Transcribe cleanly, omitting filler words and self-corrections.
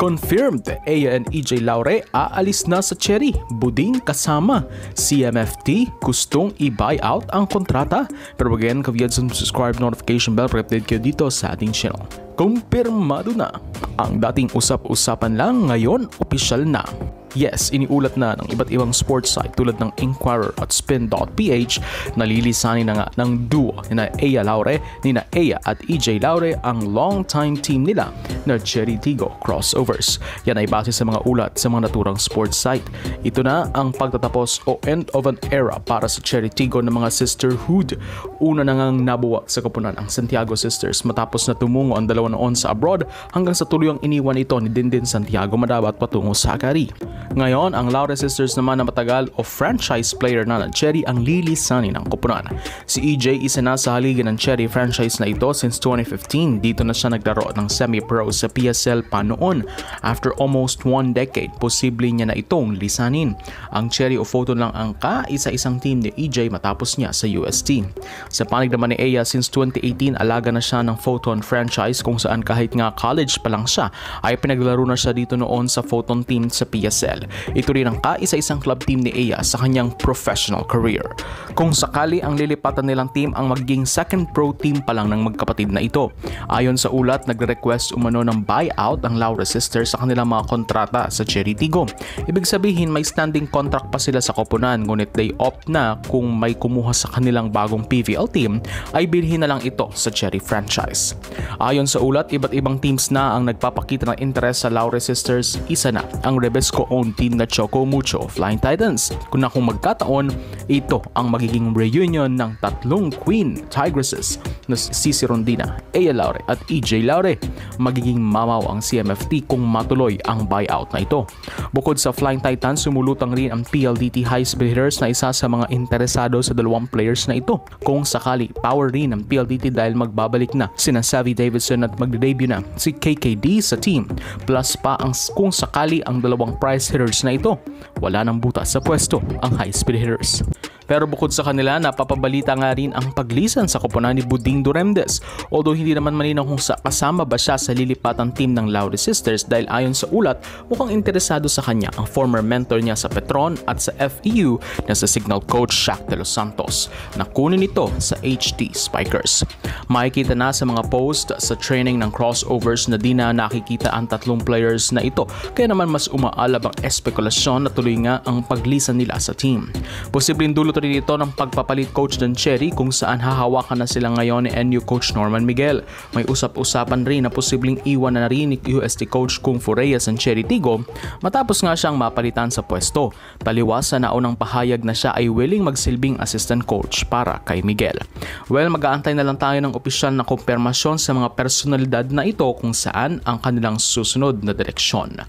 Confirmed, Aya and EJ Laure aalis na sa Cherry. Buding kasama. CMFT gustong i-buyout ang kontrata. Pero again, kaviyad sa subscribe notification bell para update kayo dito sa ating channel. Kumpirmado na. Ang dating usap-usapan lang ngayon, opisyal na. Yes, iniulat na ng iba't ibang sports site tulad ng Inquirer at Spin.ph na lilisanin na nga ng duo ni Aya Laure, ni Aya at EJ Laure ang long-time team nila na Cherry Tigo Crossovers. Yan ay base sa mga ulat sa mga naturang sports site. Ito na ang pagtatapos o end of an era para sa Cherry Tigo ng mga sisterhood. Una na ngang nabuwag sa koponan ang Santiago Sisters matapos na tumungo ang dalawa noon sa abroad hanggang sa tuluyang iniwan ito ni Dindin Santiago Madabat patungo sa Akari. Ngayon, ang Laure Sisters naman na matagal o franchise player na ng Cherry ang lilisanin ng koponan. Si EJ isa na sa haligan ng Cherry franchise na ito since 2015. Dito na siya naglaro ng semi-pro sa PSL pa noon. After almost 1 decade, posible niya na itong lisanin. Ang Cherry o Photon lang ang kaisa-isang team ni EJ matapos niya sa UST. Sa panig naman ni Aya, since 2018, alaga na siya ng Photon franchise kung saan kahit nga college pa lang siya, ay pinaglaro na siya dito noon sa Photon team sa PSL. Ito rin ang kaisa-isang club team ni Aya sa kanyang professional career. Kung sakali ang lilipatan nilang team ang magiging second pro team pa lang ng magkapatid na ito. Ayon sa ulat, nagre-request umano ng buyout ang Laure Sisters sa kanilang mga kontrata sa Cherry Tigo. Ibig sabihin may standing contract pa sila sa koponan, ngunit they opt na kung may kumuha sa kanilang bagong PVL team ay bilhin na lang ito sa Cherry franchise. Ayon sa ulat, iba't ibang teams na ang nagpapakita ng interest sa Laure Sisters. Isa na ang Rebesco-owned team na Choco Mucho Flying Titans. Kung magkataon, ito ang magiging reunion ng tatlong Queen Tigresses na si Rondina, Aya Laure at EJ Laure. Magiging mamaw ang CMFT kung matuloy ang buyout na ito. Bukod sa Flying Titans, sumulutang rin ang PLDT High Speed Hitters na isa sa mga interesado sa dalawang players na ito. Kung sakali, power rin ang PLDT dahil magbabalik na sina Savvy Davidson at magde-debut na si KKD sa team. Plus pa ang kung sakali ang dalawang prize hitters na ito, wala nang butas sa pwesto ang High Speed Hitters. Pero bukod sa kanila, napapabalita nga rin ang paglisan sa koponan ni Buding Duremdes. Although hindi naman malinaw kung kasama ba siya sa lilipatang team ng Laure Sisters dahil ayon sa ulat, mukhang interesado sa kanya ang former mentor niya sa Petron at sa FEU na sa Signal coach Shaq de los Santos na kunin ito sa HT Spikers. Makikita na sa mga post sa training ng crossovers na di na nakikita ang tatlong players na ito, kaya naman mas umaalab ang espekulasyon na tuloy nga ang paglisan nila sa team. Posibleng dulot rin ito ng pagpapalit coach ng Cherry kung saan hahawakan na sila ngayon ni NU coach Norman Miguel. May usap-usapan rin na posibleng iwan na rin ni UST coach Kung Fu Reyes ang Cherry Tigo matapos nga siyang mapalitan sa pwesto. Taliwas sa naunang pahayag na siya ay willing magsilbing assistant coach para kay Miguel. Well, mag-aantay na lang tayo ng opisyal na kumpirmasyon sa mga personalidad na ito kung saan ang kanilang susunod na direksyon.